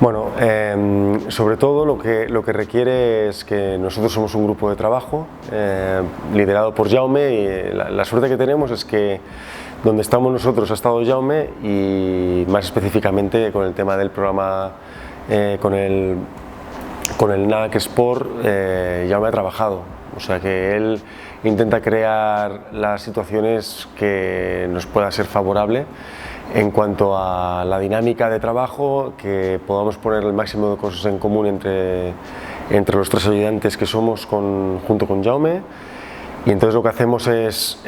Bueno, sobre todo lo que requiere es que nosotros somos un grupo de trabajo liderado por Jaume y la suerte que tenemos es que donde estamos nosotros ha estado Jaume y más específicamente con el tema del programa con el NAC Sport, Jaume ha trabajado, o sea que él intenta crear las situaciones que nos pueda ser favorable en cuanto a la dinámica de trabajo, que podamos poner el máximo de cosas en común entre los tres ayudantes que somos junto con Jaume. Y entonces lo que hacemos es,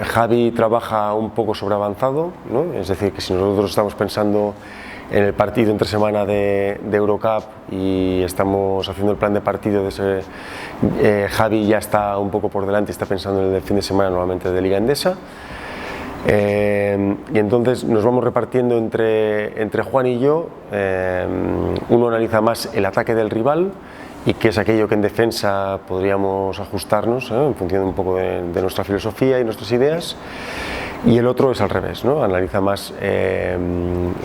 Javi trabaja un poco sobre avanzado, ¿no? Es decir, que si nosotros estamos pensando en el partido entre semana de Eurocup y estamos haciendo el plan de partido de ese, Javi ya está un poco por delante y está pensando en el fin de semana normalmente de Liga Endesa. Y entonces nos vamos repartiendo entre Juan y yo, uno analiza más el ataque del rival y qué es aquello que en defensa podríamos ajustarnos en función un poco de nuestra filosofía y nuestras ideas, y el otro es al revés, ¿no? Analiza más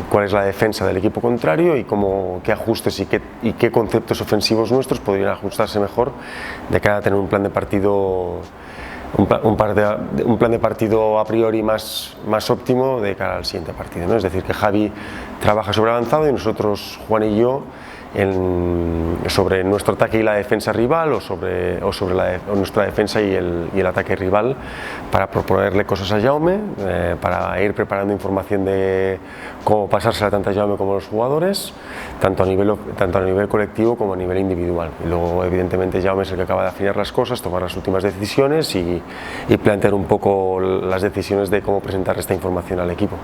cuál es la defensa del equipo contrario y qué ajustes y qué conceptos ofensivos nuestros podrían ajustarse mejor de cara a tener un plan de partido un plan de partido a priori más óptimo de cara al siguiente partido, ¿no? Es decir, que Javi trabaja sobre avanzado y nosotros, Juan y yo, sobre nuestro ataque y la defensa rival o sobre nuestra defensa y el ataque rival, para proponerle cosas a Jaume, para ir preparando información de cómo pasársela tanto a Jaume como a los jugadores, tanto a nivel colectivo como a nivel individual. Y luego evidentemente Jaume es el que acaba de afinar las cosas, tomar las últimas decisiones y plantear un poco las decisiones de cómo presentar esta información al equipo.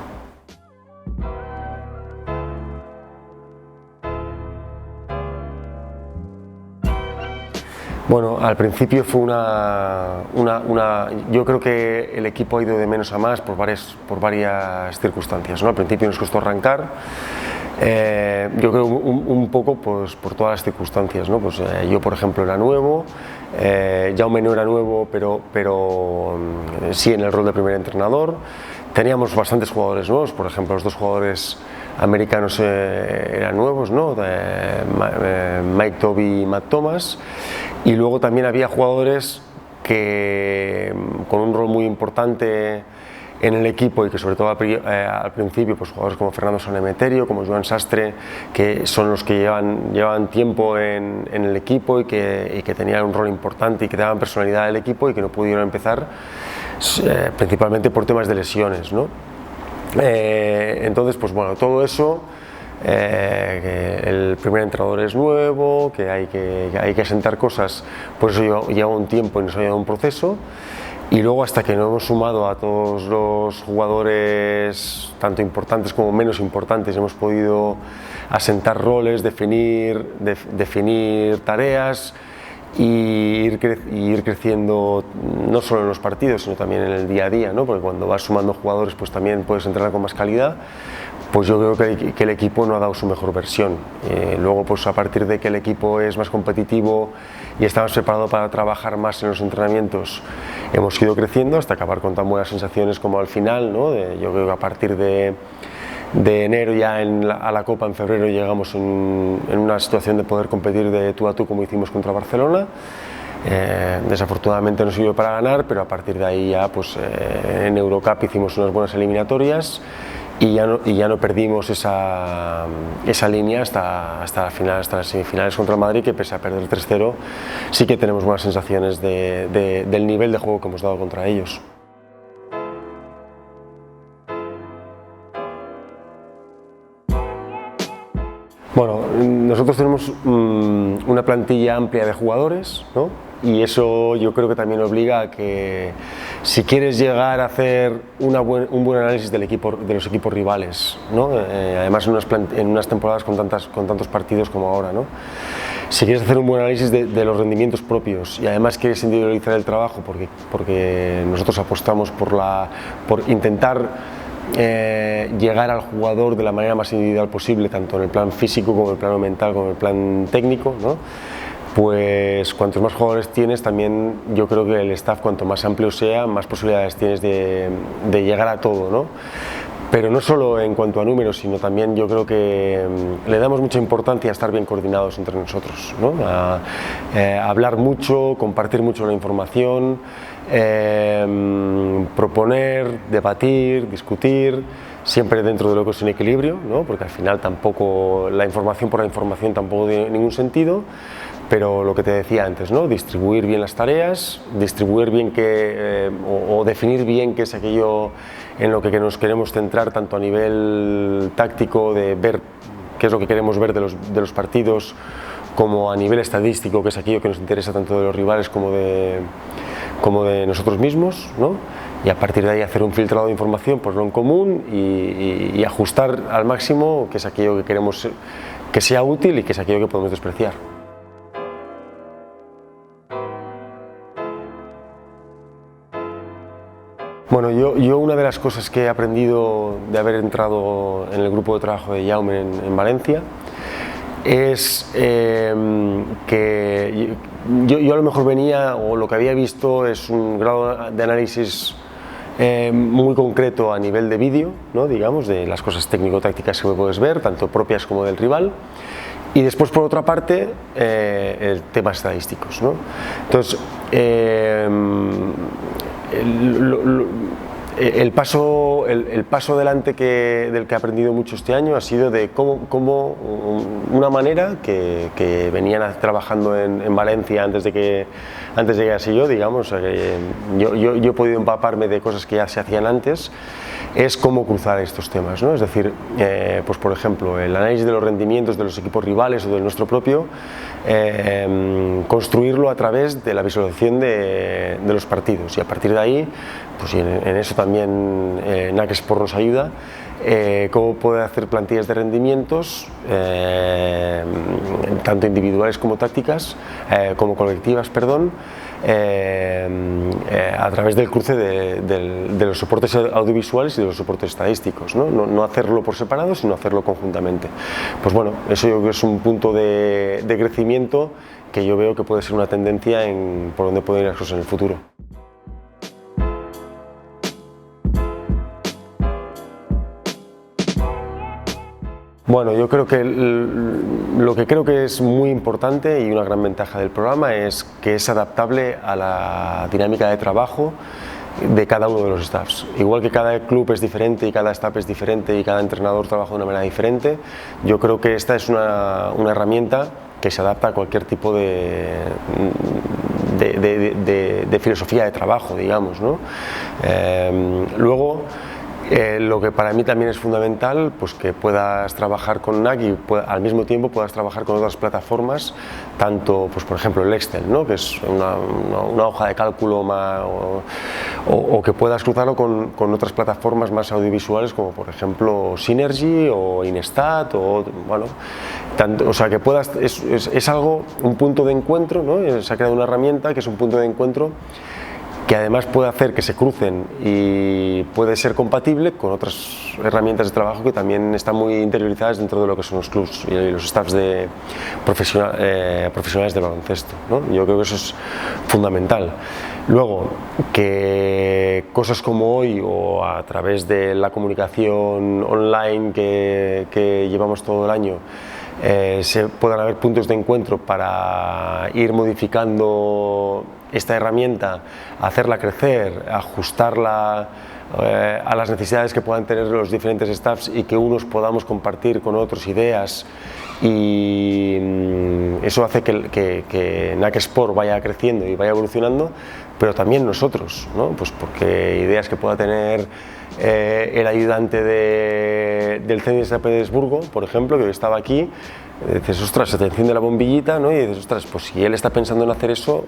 Bueno, al principio fue yo creo que el equipo ha ido de menos a más por varias circunstancias, ¿no? Al principio nos costó arrancar, yo creo un poco pues, por todas las circunstancias, ¿no? Pues, yo por ejemplo era nuevo, Jaume no era nuevo, pero sí en el rol de primer entrenador. Teníamos bastantes jugadores nuevos, por ejemplo los dos jugadores americanos eran nuevos, ¿no? Mike Toby y Matt Thomas, y luego también había jugadores con un rol muy importante en el equipo y que sobre todo al principio, pues jugadores como Fernando Sanemeterio, como Joan Sastre, que son los que llevan tiempo en el equipo y que tenían un rol importante y que daban personalidad al equipo y que no pudieron empezar principalmente por temas de lesiones, ¿no? Entonces, pues bueno, todo eso, que el primer entrenador es nuevo, que hay que asentar cosas, por eso lleva un tiempo y nos ha llevado un proceso. Y luego, hasta que no hemos sumado a todos los jugadores, tanto importantes como menos importantes, hemos podido asentar roles, definir tareas y ir creciendo no solo en los partidos, sino también en el día a día, ¿no? Porque cuando vas sumando jugadores, pues también puedes entrenar con más calidad. Pues yo creo que el equipo no ha dado su mejor versión. Luego, pues a partir de que el equipo es más competitivo y estamos preparados para trabajar más en los entrenamientos, hemos ido creciendo hasta acabar con tan buenas sensaciones como al final, ¿no? Yo creo que a partir de enero ya a la Copa en febrero llegamos en una situación de poder competir de tú a tú como hicimos contra Barcelona. Desafortunadamente no sirvió para ganar, pero a partir de ahí ya pues, en Eurocup hicimos unas buenas eliminatorias y ya no perdimos esa línea hasta las semifinales contra el Madrid, que pese a perder 3-0 sí que tenemos buenas sensaciones del nivel de juego que hemos dado contra ellos. Bueno, nosotros tenemos una plantilla amplia de jugadores, ¿no? Y eso yo creo que también obliga a que si quieres llegar a hacer un buen análisis de los equipos rivales, ¿no? Además en unas temporadas con tantos partidos como ahora, ¿no? Si quieres hacer un buen análisis de los rendimientos propios y además quieres individualizar el trabajo, porque nosotros apostamos por intentar llegar al jugador de la manera más individual posible, tanto en el plan físico como en el plano mental como en el plan técnico, ¿no? Pues cuantos más jugadores tienes, también yo creo que el staff cuanto más amplio sea, más posibilidades tienes de llegar a todo, ¿no? Pero no solo en cuanto a números, sino también yo creo que le damos mucha importancia a estar bien coordinados entre nosotros, ¿no? A hablar mucho, compartir mucho la información, proponer, debatir, discutir, siempre dentro de lo que es un equilibrio, ¿no? Porque al final tampoco la información por la información tampoco tiene ningún sentido. Pero lo que te decía antes, ¿no? Distribuir bien las tareas, distribuir bien o definir bien qué es aquello en lo que nos queremos centrar, tanto a nivel táctico, de ver qué es lo que queremos ver de los partidos, como a nivel estadístico, que es aquello que nos interesa tanto de los rivales como de nosotros mismos, ¿no? Y a partir de ahí hacer un filtrado de información, ponerlo en común y ajustar al máximo, que es aquello que queremos que sea útil y que es aquello que podemos despreciar. Bueno, yo una de las cosas que he aprendido de haber entrado en el grupo de trabajo de Jaume en Valencia es que yo a lo mejor venía, o lo que había visto es un grado de análisis muy concreto a nivel de vídeo, ¿no? Digamos, de las cosas técnico-tácticas que puedes ver, tanto propias como del rival. Y después, por otra parte, el temas estadísticos, ¿no? Entonces, el paso adelante del que he aprendido mucho este año ha sido de cómo una manera que venían trabajando en Valencia antes de que llegase yo, digamos, yo he podido empaparme de cosas que ya se hacían antes, es cómo cruzar estos temas, ¿no? Es decir, pues por ejemplo, el análisis de los rendimientos de los equipos rivales o del nuestro propio, construirlo a través de la visualización de los partidos, y a partir de ahí, pues en eso también NAC Sport nos ayuda, cómo poder hacer plantillas de rendimientos, tanto individuales como tácticas, como colectivas, perdón, a través del cruce de los soportes audiovisuales y de los soportes estadísticos, ¿no? No hacerlo por separado, sino hacerlo conjuntamente. Pues bueno, eso yo creo que es un punto de crecimiento que yo veo que puede ser una tendencia por donde pueden ir las cosas en el futuro. Bueno, yo creo que lo que creo que es muy importante y una gran ventaja del programa es que es adaptable a la dinámica de trabajo de cada uno de los staffs. Igual que cada club es diferente y cada staff es diferente y cada entrenador trabaja de una manera diferente, yo creo que esta es una herramienta que se adapta a cualquier tipo de filosofía de trabajo, digamos, ¿no? Luego, lo que para mí también es fundamental, pues que puedas trabajar con NAC y al mismo tiempo puedas trabajar con otras plataformas, tanto, pues por ejemplo el Excel, ¿no? Que es una hoja de cálculo o que puedas cruzarlo con otras plataformas más audiovisuales, como por ejemplo Synergy o Inestat, o bueno, o sea que puedas, es algo, un punto de encuentro, ¿no? Se ha creado una herramienta que es un punto de encuentro que además puede hacer que se crucen y puede ser compatible con otras herramientas de trabajo que también están muy interiorizadas dentro de lo que son los clubs y los staffs profesionales de baloncesto, ¿no? Yo creo que eso es fundamental. Luego, que cosas como hoy o a través de la comunicación online que llevamos todo el año, se puedan haber puntos de encuentro para ir modificando esta herramienta, hacerla crecer, ajustarla a las necesidades que puedan tener los diferentes staffs y que unos podamos compartir con otros ideas, y eso hace que NAC Sport vaya creciendo y vaya evolucionando, pero también nosotros, ¿no? Pues porque ideas que pueda tener el ayudante del Zenit de San Petersburgo, por ejemplo, que hoy estaba aquí, dices, ostras, se te enciende la bombillita, ¿no? Y dices, ostras, pues si él está pensando en hacer eso,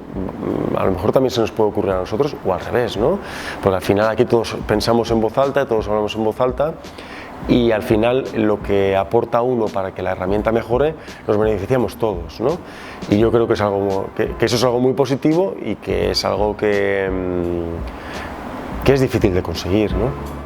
a lo mejor también se nos puede ocurrir a nosotros, o al revés, ¿no? Porque al final aquí todos pensamos en voz alta, todos hablamos en voz alta, y al final lo que aporta uno para que la herramienta mejore, nos beneficiamos todos, ¿no? Y yo creo que es algo que eso es algo muy positivo y que es algo que es difícil de conseguir, ¿no?